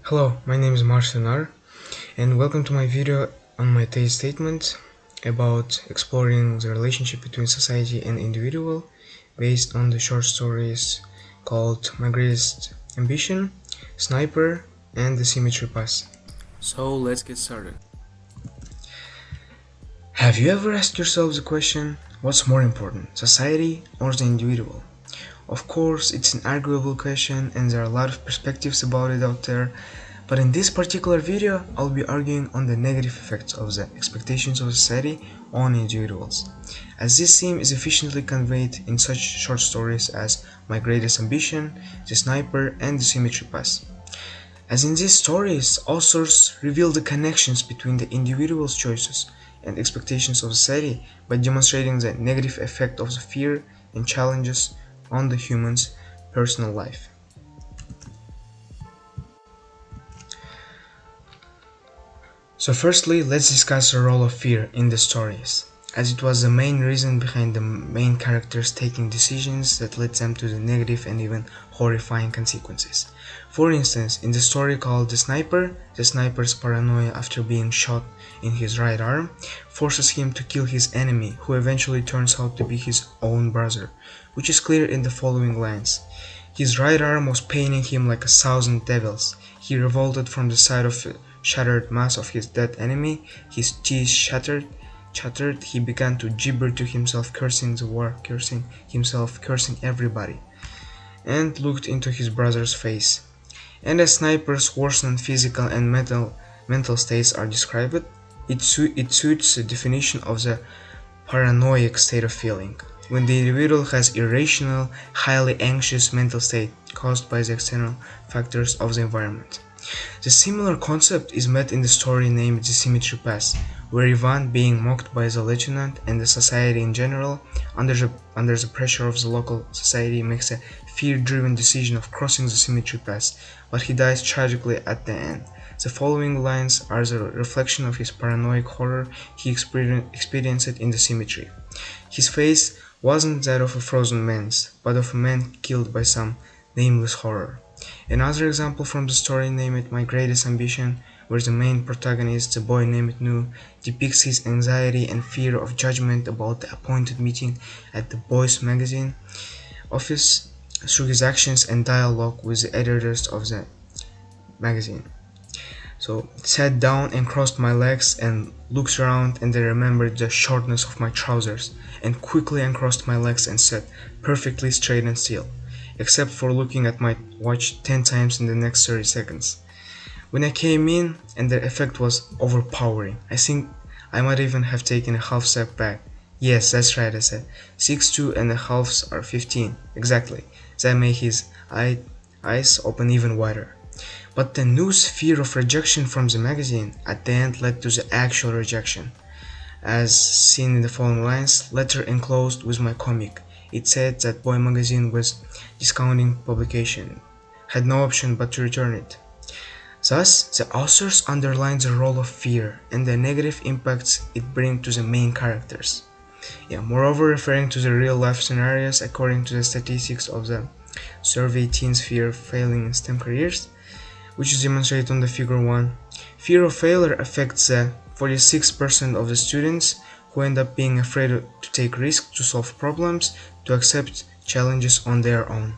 Hello, my name is Yernar, and welcome to my video on my thesis statement about exploring the relationship between society and individual based on the short stories called My Greatest Ambition, Sniper, and The Symmetry Pass. So let's get started. Have you ever asked yourself the question, what's more important, society or the individual? Of course, it's an arguable question and there are a lot of perspectives about it out there, but in this particular video, I'll be arguing on the negative effects of the expectations of society on individuals, as this theme is efficiently conveyed in such short stories as My Greatest Ambition, The Sniper, and The Symmetry Pass. As in these stories, authors reveal the connections between the individual's choices and expectations of society by demonstrating the negative effect of the fear and challenges on the human's personal life. So firstly, let's discuss the role of fear in the stories, as it was the main reason behind the main characters taking decisions that led them to the negative and even horrifying consequences. For instance, in the story called the sniper's paranoia after being shot in his right arm forces him to kill his enemy, who eventually turns out to be his own brother, which is clear in the following lines. His right arm was paining him like 1,000 devils. He revolted from the sight of the shattered mass of his dead enemy. His teeth chattered. He began to gibber to himself, cursing the war, cursing himself, cursing everybody, and looked into his brother's face. And as Sniper's worsened physical and mental states are described, it suits the definition of the paranoid state of feeling, when the individual has irrational, highly anxious mental state caused by the external factors of the environment. The similar concept is met in the story named The Symmetry Pass, where Ivan, being mocked by the lieutenant and the society in general, under the pressure of the local society, makes a fear-driven decision of crossing the Symmetry Pass, but he dies tragically at the end. The following lines are the reflection of his paranoid horror he experienced in the cemetery. His face wasn't that of a frozen man's, but of a man killed by some nameless horror. Another example from the story named My Greatest Ambition, where the main protagonist, the boy named Nu, depicts his anxiety and fear of judgment about the appointed meeting at the boys' magazine office through his actions and dialogue with the editors of the magazine. So, sat down and crossed my legs and looked around, and I remembered the shortness of my trousers, and quickly uncrossed my legs and sat perfectly straight and still, except for looking at my watch 10 times in the next 30 seconds. When I came in, and the effect was overpowering. I think I might even have taken a half step back. Yes, that's right, I said. 6'2" and a halves are 15. Exactly. That made his eyes open even wider. But the news fear of rejection from the magazine at the end led to the actual rejection. As seen in the following lines, letter enclosed with my comic. It said that Boy magazine was discounting publication, had no option but to return it. Thus, the authors underline the role of fear and the negative impacts it brings to the main characters. Moreover, referring to the real-life scenarios according to the statistics of the survey teens fear failing in STEM careers, which is demonstrated on the figure 1. Fear of failure affects the 46% of the students who end up being afraid to take risks, to solve problems, to accept challenges on their own.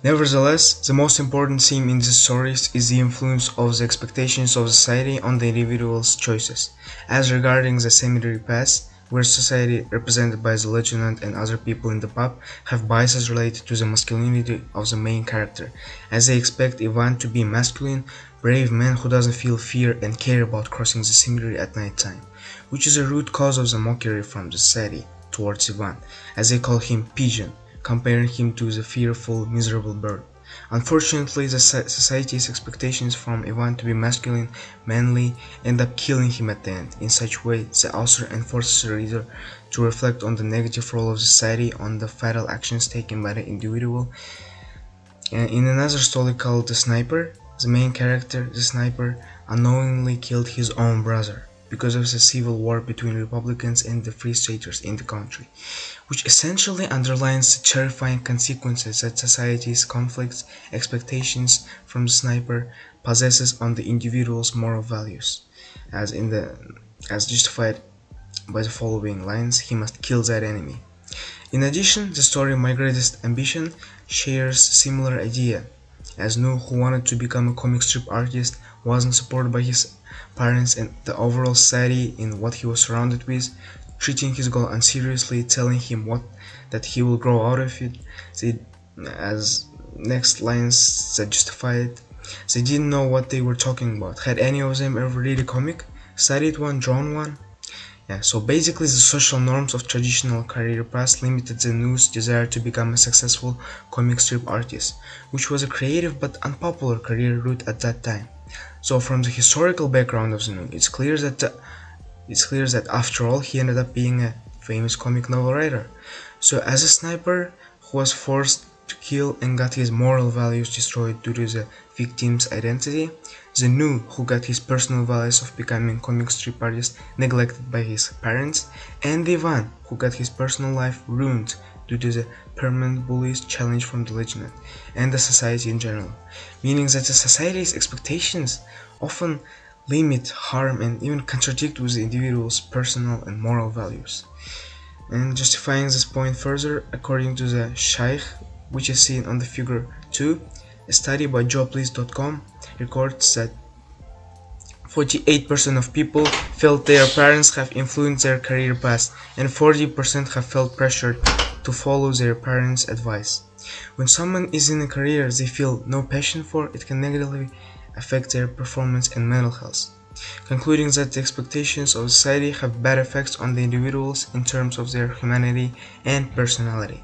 Nevertheless, the most important theme in these stories is the influence of the expectations of society on the individual's choices. As regarding the Symmetry Pass, where society, represented by the lieutenant and other people in the pub, have biases related to the masculinity of the main character, as they expect Ivan to be a masculine, brave man who doesn't feel fear and care about crossing the cemetery at night time, which is a root cause of the mockery from the society towards Ivan, as they call him pigeon, comparing him to the fearful, miserable bird. Unfortunately, the society's expectations from Ivan to be masculine, manly, end up killing him at the end. In such way, the author enforces the reader to reflect on the negative role of society on the fatal actions taken by the individual. In another story called The Sniper, the main character, the sniper, unknowingly killed his own brother. because of the civil war between Republicans and the Free Staters in the country, which essentially underlines the terrifying consequences that society's conflicts, expectations from the sniper possesses on the individual's moral values, as in the as justified by the following lines: he must kill that enemy. In addition, the story My Greatest Ambition shares a similar idea, as Nu, who wanted to become a comic strip artist, wasn't supported by his parents and the overall society in what he was surrounded with, treating his goal unseriously, telling him that he will grow out of it. As next lines that justify it, they didn't know what they were talking about. Had any of them ever read a comic, studied one, drawn one? Yeah, so basically the social norms of traditional career paths limited the Nu's desire to become a successful comic strip artist, which was a creative but unpopular career route at that time. So from the historical background of the Nu, it's clear that after all he ended up being a famous comic novel writer. So as a sniper who was forced to kill and got his moral values destroyed due to the victim's identity, the Nu, who got his personal values of becoming comic strip artist neglected by his parents, and the Ivan, who got his personal life ruined due to the permanent bullies challenge from the legend and the society in general, meaning that the society's expectations often limit, harm, and even contradict with the individual's personal and moral values. And justifying this point further, according to the Shaykh, which is seen on the figure 2, a study by joblease.com records that 48% of people felt their parents have influenced their career path, and 40% have felt pressured to follow their parents' advice. When someone is in a career they feel no passion for, it can negatively affect their performance and mental health, concluding that the expectations of society have bad effects on the individuals in terms of their humanity and personality.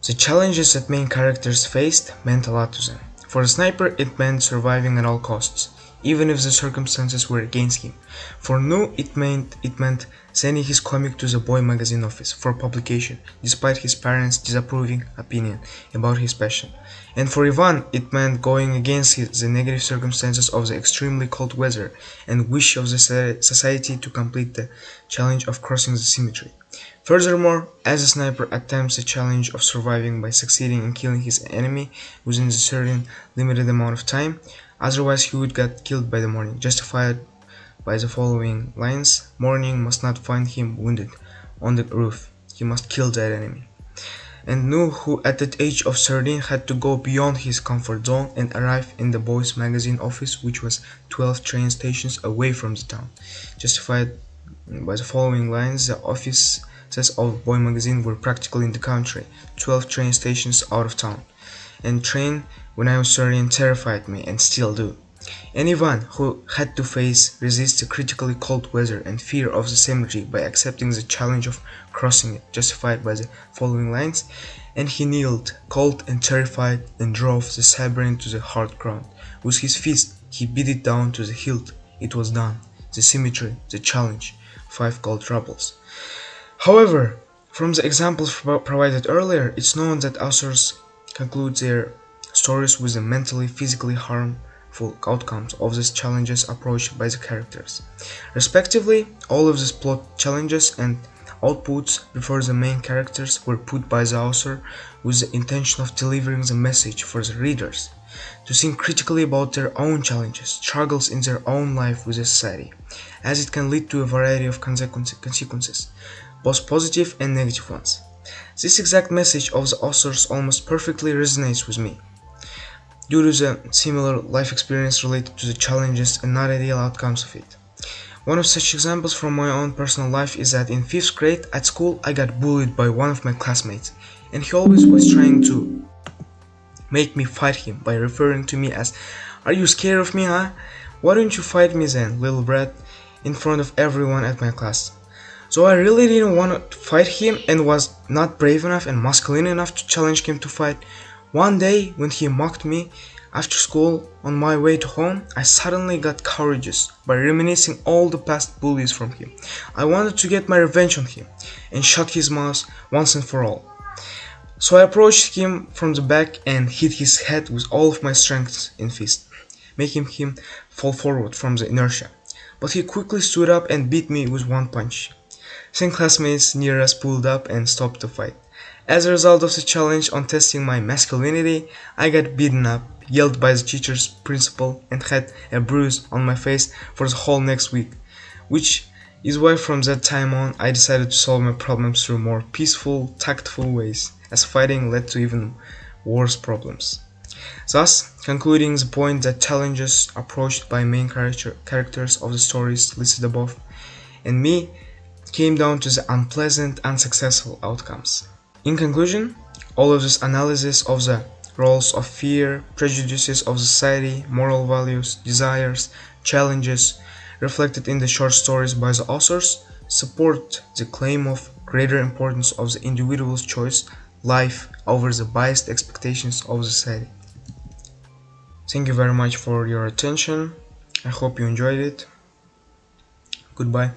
The challenges that main characters faced meant a lot to them. For the sniper, it meant surviving at all costs, even if the circumstances were against him. For Nu, it meant sending his comic to the boy magazine office for publication, despite his parents' disapproving opinion about his passion. And for Ivan, it meant going against the negative circumstances of the extremely cold weather and wish of the society to complete the challenge of crossing the symmetry. Furthermore, as a sniper attempts the challenge of surviving by succeeding in killing his enemy within a certain limited amount of time, otherwise he would get killed by the morning, justified by the following lines: morning must not find him wounded on the roof, he must kill that enemy. And Nu, who at the age of 13 had to go beyond his comfort zone and arrive in the boys magazine office, which was 12 train stations away from the town, justified by the following lines: the offices of boy magazine were practically in the country, 12 train stations out of town, and train when I was 13 terrified me and still do. Anyone who had to resist the critically cold weather and fear of the cemetery by accepting the challenge of crossing it, justified by the following lines: and he kneeled, cold and terrified, and drove the saber into the hard ground. With his fist he beat it down to the hilt. It was done. The cemetery, the challenge, 5 gold rubles. However, from the examples provided earlier, it's known that authors conclude their stories with the mentally, physically harmful outcomes of these challenges approached by the characters. Respectively, all of these plot challenges and outputs before the main characters were put by the author with the intention of delivering the message for the readers to think critically about their own challenges, struggles in their own life with the society, as it can lead to a variety of consequences, both positive and negative ones. This exact message of the authors almost perfectly resonates with me, due to the similar life experience related to the challenges and not ideal outcomes of it. One of such examples from my own personal life is that in 5th grade at school I got bullied by one of my classmates, and he always was trying to make me fight him by referring to me as, "Are you scared of me, huh? Why don't you fight me then, little brat?" in front of everyone at my class. So I really didn't want to fight him and was not brave enough and masculine enough to challenge him to fight. One day, when he mocked me after school on my way to home, I suddenly got courageous by reminiscing all the past bullies from him. I wanted to get my revenge on him and shut his mouth once and for all. So I approached him from the back and hit his head with all of my strength in fist, making him fall forward from the inertia. but he quickly stood up and beat me with one punch. Some classmates near us pulled up and stopped the fight. As a result of the challenge on testing my masculinity, I got beaten up, yelled by the teacher's principal, and had a bruise on my face for the whole next week, which is why from that time on I decided to solve my problems through more peaceful, tactful ways, as fighting led to even worse problems. Thus, concluding the point that challenges approached by main characters of the stories listed above and me came down to the unpleasant, unsuccessful outcomes. In conclusion, all of this analysis of the roles of fear, prejudices of society, moral values, desires, challenges reflected in the short stories by the authors support the claim of greater importance of the individual's choice life over the biased expectations of society. Thank you very much for your attention. I hope you enjoyed it. Goodbye.